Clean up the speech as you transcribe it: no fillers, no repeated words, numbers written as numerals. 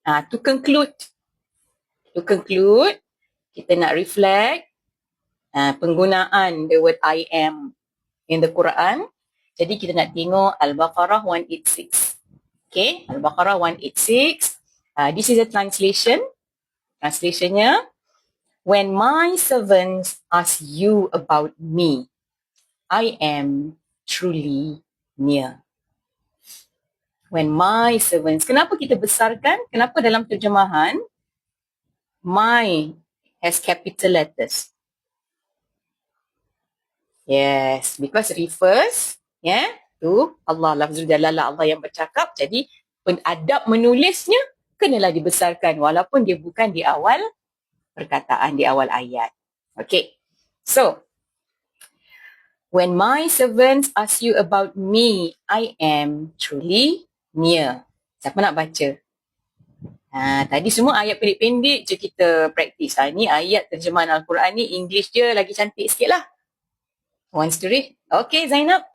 To conclude, kita nak reflect penggunaan the word I am in the Quran. Jadi kita nak tengok Al-Baqarah 186. Okay, Al-Baqarah 186. This is a translation. Translationnya, when my servants ask you about me, I am truly near. When my servants, kenapa kita besarkan? Kenapa dalam terjemahan my has capital letters? Yes, because refers to Allah, lafzul jalalah, Allah yang bercakap. Jadi adab menulisnya kenalah dibesarkan walaupun dia bukan di awal perkataan, di awal ayat. Okay, so when my servants ask you about me, I am truly near. Siapa nak baca? Tadi semua ayat pendek-pendek je kita praktis. Ni ayat terjemahan Al-Quran ni, English dia lagi cantik sikit lah. Wants to read? Okay, Zainab.